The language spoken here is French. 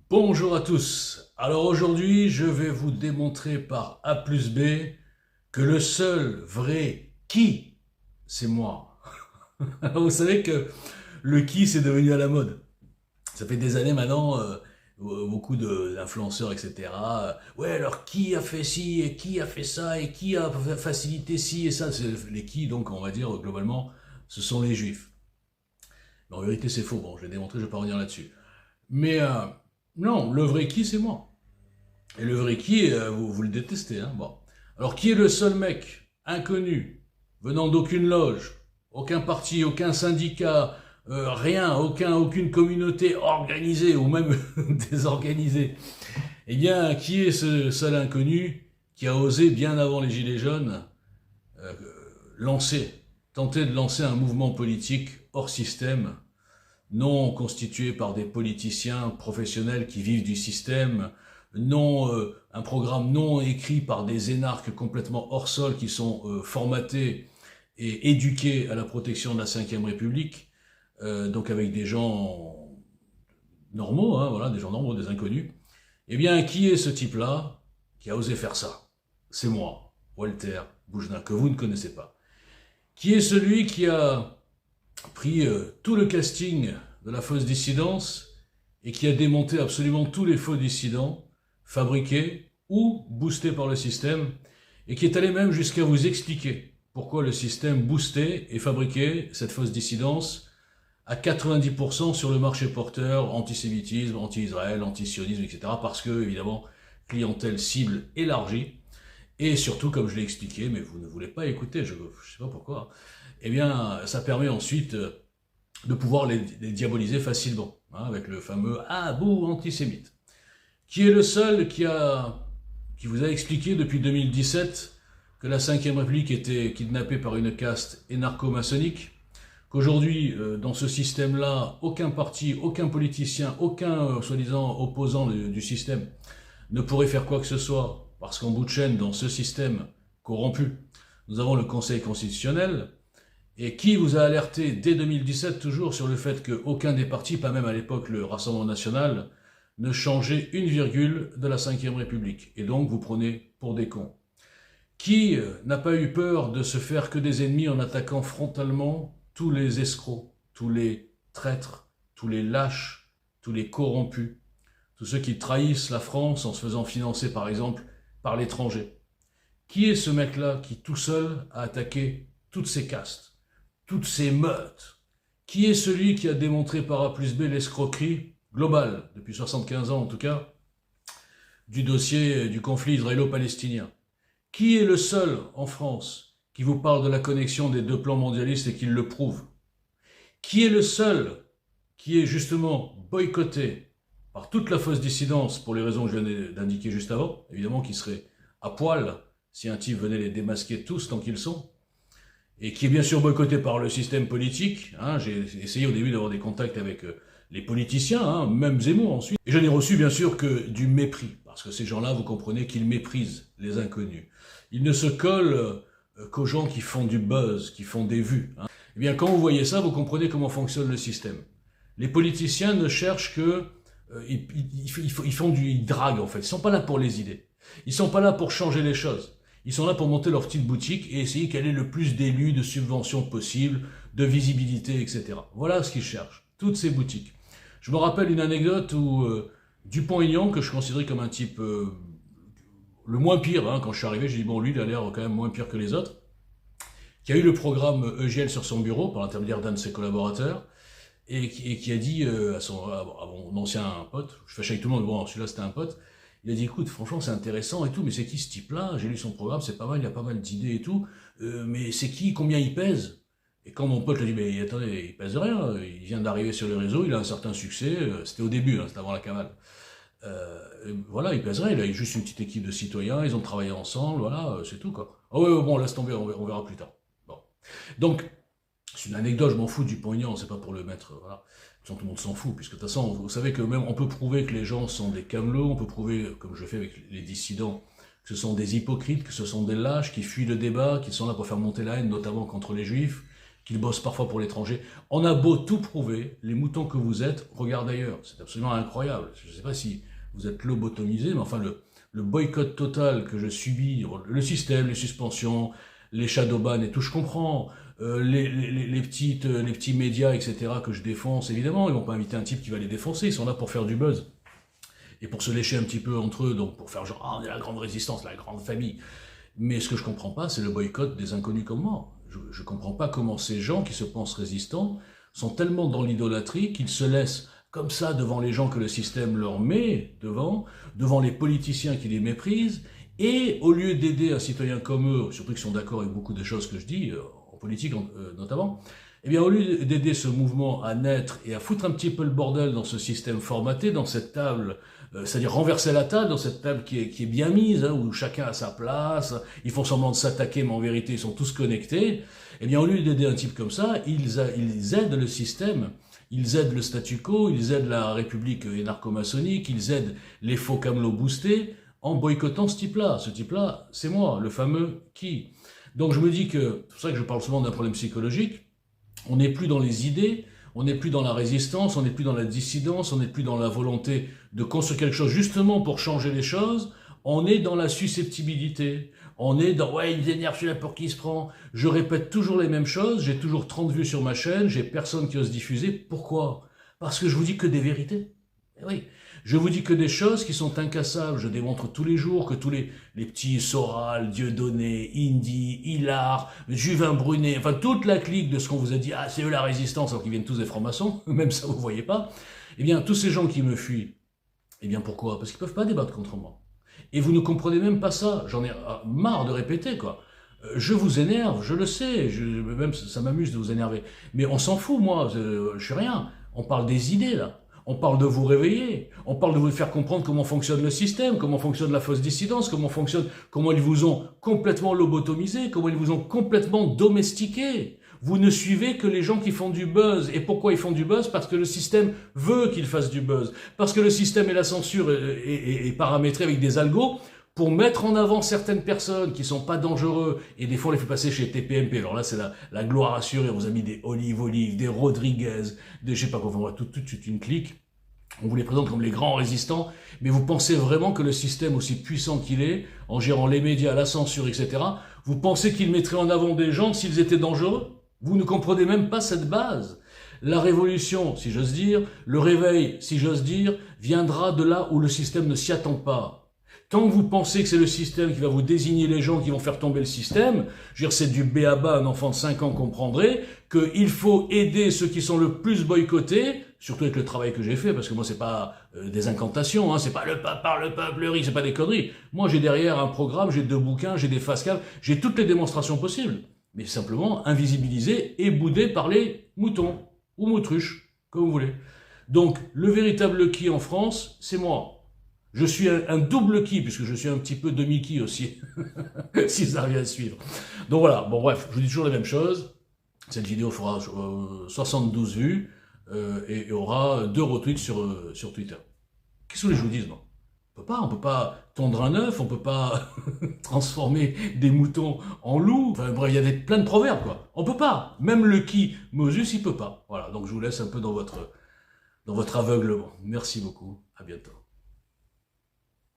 Bonjour à tous. Alors aujourd'hui, je vais vous démontrer par A plus B que le seul vrai qui, c'est moi. Alors vous savez que le qui, c'est devenu à la mode. Ça fait des années maintenant, beaucoup d'influenceurs, etc. Ouais, alors qui a fait ci, et qui a fait ça, et qui a facilité ci et ça. Les qui, donc on va dire globalement, ce sont les juifs. Mais en vérité, c'est faux. Bon, je vais démontrer, je ne vais pas revenir là-dessus. Mais non, le vrai qui, c'est moi. Et le vrai qui, vous le détestez, hein. Bon. Alors, qui est le seul mec inconnu, venant d'aucune loge, aucun parti, aucun syndicat, rien, aucune communauté organisée ou même désorganisée? Eh bien, qui est ce seul inconnu qui a osé, bien avant les Gilets jaunes, euh, lancer, tenter de lancer un mouvement politique hors système, non constitué par des politiciens professionnels qui vivent du système, non un programme non écrit par des énarques complètement hors sol qui sont formatés et éduqués à la protection de la Ve République, donc avec des gens normaux, hein, voilà, des gens normaux, des inconnus. Eh bien, qui est ce type-là qui a osé faire ça? C'est moi, Walter Boujna, que vous ne connaissez pas. Qui est celui qui a pris tout le casting de la fausse dissidence et qui a démonté absolument tous les faux dissidents fabriqués ou boostés par le système et qui est allé même jusqu'à vous expliquer pourquoi le système boostait et fabriquait cette fausse dissidence à 90% sur le marché porteur, antisémitisme, anti-Israël, anti-sionisme, etc. Parce que, évidemment, clientèle cible élargie, et surtout, comme je l'ai expliqué, mais vous ne voulez pas écouter, je ne sais pas pourquoi, eh bien, ça permet ensuite de pouvoir les diaboliser facilement, hein, avec le fameux « Ah, bouh, antisémite ». Qui est le seul qui vous a expliqué depuis 2017 que la Ve République était kidnappée par une caste énarco-maçonnique, qu'aujourd'hui, dans ce système-là, aucun parti, aucun politicien, aucun soi-disant opposant du système ne pourrait faire quoi que ce soit, parce qu'en bout de chaîne, dans ce système corrompu, nous avons le Conseil constitutionnel, et qui vous a alerté dès 2017 toujours sur le fait qu'aucun des partis, pas même à l'époque le Rassemblement National, ne changeait une virgule de la Ve République. Et donc vous prenez pour des cons. Qui n'a pas eu peur de se faire que des ennemis en attaquant frontalement tous les escrocs, tous les traîtres, tous les lâches, tous les corrompus, tous ceux qui trahissent la France en se faisant financer par exemple par l'étranger? Qui est ce mec-là qui tout seul a attaqué toutes ces castes, toutes ces meutes? Qui est celui qui a démontré par A plus B l'escroquerie globale, depuis 75 ans en tout cas, du dossier du conflit israélo-palestinien? Qui est le seul en France qui vous parle de la connexion des deux plans mondialistes et qui le prouve? Qui est le seul qui est justement boycotté par toute la fausse dissidence pour les raisons que je viens d'indiquer juste avant, évidemment qui serait à poil si un type venait les démasquer tous tant qu'ils sont, et qui est bien sûr boycotté par le système politique, hein, j'ai essayé au début d'avoir des contacts avec les politiciens, hein, même Zemmour ensuite, et je n'ai reçu bien sûr que du mépris, parce que ces gens-là, vous comprenez qu'ils méprisent les inconnus. Ils ne se collent qu'aux gens qui font du buzz, qui font des vues, hein. Eh bien, quand vous voyez ça, vous comprenez comment fonctionne le système. Les politiciens ne cherchent que... ils draguent en fait, ils sont pas là pour les idées. Ils sont pas là pour changer les choses. Ils sont là pour monter leur petite boutique et essayer qu'elle ait le plus d'élus, de subventions possible, de visibilité, etc. Voilà ce qu'ils cherchent, toutes ces boutiques. Je me rappelle une anecdote où Dupont-Aignan, que je considérais comme un type le moins pire, hein, quand je suis arrivé, j'ai dit bon lui il a l'air quand même moins pire que les autres, qui a eu le programme EGL sur son bureau par l'intermédiaire d'un de ses collaborateurs, et qui a dit à mon ancien pote, je fâchais avec tout le monde, bon celui-là c'était un pote, il a dit écoute franchement c'est intéressant et tout, mais c'est qui ce type-là? J'ai lu son programme, c'est pas mal, il y a pas mal d'idées et tout, mais c'est qui? Combien il pèse? Et quand mon pote lui a dit mais attendez, il pèse rien, il vient d'arriver sur les réseaux, il a un certain succès, c'était au début, hein, c'était avant la cavale. Voilà, il pèse rien, il a juste une petite équipe de citoyens, ils ont travaillé ensemble, voilà, c'est tout quoi. Ah ouais, bon laisse tomber, on verra plus tard. Bon. Donc, c'est une anecdote, je m'en fous du poignant, c'est pas pour le mettre, voilà. Tout le monde s'en fout, puisque de toute façon, vous savez que même on peut prouver que les gens sont des camelots, on peut prouver, comme je fais avec les dissidents, que ce sont des hypocrites, que ce sont des lâches qui fuient le débat, qui sont là pour faire monter la haine, notamment contre les juifs, qu'ils bossent parfois pour l'étranger. On a beau tout prouver, les moutons que vous êtes, regardez ailleurs. C'est absolument incroyable. Je ne sais pas si vous êtes lobotomisé, mais enfin le boycott total que je subis, le système, les suspensions, les shadowbans et tout, je comprends. Les petits médias, etc., que je défonce, évidemment, ils vont pas inviter un type qui va les défoncer, ils sont là pour faire du buzz. Et pour se lécher un petit peu entre eux, donc pour faire genre, ah, on est la grande résistance, la grande famille. Mais ce que je comprends pas, c'est le boycott des inconnus comme moi. Je comprends pas comment ces gens qui se pensent résistants sont tellement dans l'idolâtrie qu'ils se laissent comme ça devant les gens que le système leur met devant les politiciens qui les méprisent, et au lieu d'aider un citoyen comme eux, surtout qu'ils sont d'accord avec beaucoup des choses que je dis, en politique notamment, eh bien au lieu d'aider ce mouvement à naître et à foutre un petit peu le bordel dans ce système formaté, dans cette table, c'est-à-dire renverser la table dans cette table qui est bien mise, hein, où chacun a sa place, ils font semblant de s'attaquer, mais en vérité ils sont tous connectés, eh bien au lieu d'aider un type comme ça, ils aident le système, ils aident le statu quo, ils aident la République énarco-maçonnique, ils aident les faux camelots boostés, en boycottant ce type-là. Ce type-là, c'est moi, le fameux qui. Donc je me dis que, c'est pour ça que je parle souvent d'un problème psychologique, on n'est plus dans les idées, on n'est plus dans la résistance, on n'est plus dans la dissidence, on n'est plus dans la volonté de construire quelque chose justement pour changer les choses, on est dans la susceptibilité, on est dans « ouais, il nous énerve celui-là pour qui il se prend ». Je répète toujours les mêmes choses, j'ai toujours 30 vues sur ma chaîne, j'ai personne qui ose diffuser. Pourquoi? Parce que je vous dis que des vérités. Eh oui, je vous dis que des choses qui sont incassables. Je démontre tous les jours que tous les petits Soral, Dieudonné, Indy, Hilar, Juvin Brunet, enfin toute la clique de ce qu'on vous a dit, ah c'est eux la résistance, alors qu'ils viennent tous des francs-maçons, même ça vous voyez pas, eh bien tous ces gens qui me fuient, eh bien pourquoi? Parce qu'ils peuvent pas débattre contre moi. Et vous ne comprenez même pas ça, j'en ai marre de répéter quoi. Je vous énerve, je le sais, même ça m'amuse de vous énerver, mais on s'en fout moi, je suis rien, on parle des idées là. On parle de vous réveiller, on parle de vous faire comprendre comment fonctionne le système, comment fonctionne la fausse dissidence, comment ils vous ont complètement lobotomisé, comment ils vous ont complètement domestiqué. Vous ne suivez que les gens qui font du buzz. Et pourquoi ils font du buzz? Parce que le système veut qu'ils fassent du buzz. Parce que le système et la censure est paramétré avec des algos pour mettre en avant certaines personnes qui sont pas dangereux, et des fois on les fait passer chez TPMP, alors là c'est la gloire assurée, on vous a mis des Olive, des Rodriguez, des je sais pas quoi, on voit tout de suite une clique, on vous les présente comme les grands résistants, mais vous pensez vraiment que le système aussi puissant qu'il est, en gérant les médias, la censure, etc., vous pensez qu'il mettrait en avant des gens s'ils étaient dangereux? Vous ne comprenez même pas cette base. La révolution, si j'ose dire, le réveil, si j'ose dire, viendra de là où le système ne s'y attend pas. Tant que vous pensez que c'est le système qui va vous désigner les gens qui vont faire tomber le système, je veux dire, c'est du b.a.-ba, un enfant de 5 ans comprendrait qu'il faut aider ceux qui sont le plus boycottés, surtout avec le travail que j'ai fait, parce que moi c'est pas des incantations, hein, c'est pas le peuple par le peuple riche, c'est pas des conneries. Moi j'ai derrière un programme, j'ai 2 bouquins, j'ai des face-cam, j'ai toutes les démonstrations possibles, mais simplement invisibilisé et boudé par les moutons, ou moutruches, comme vous voulez. Donc le véritable qui en France, c'est moi. Je suis un double qui, puisque je suis un petit peu demi-qui aussi, si ça arrive à suivre. Donc voilà, bon bref, je vous dis toujours la même chose. Cette vidéo fera 72 vues et aura 2 retweets sur Twitter. Qu'est-ce que je vous dis, non? On peut pas tondre un œuf, on peut pas transformer des moutons en loups. Enfin bref, il y a plein de proverbes, quoi. On peut pas. Même le qui, Moses, il peut pas. Voilà, donc je vous laisse un peu dans votre aveuglement. Merci beaucoup, à bientôt.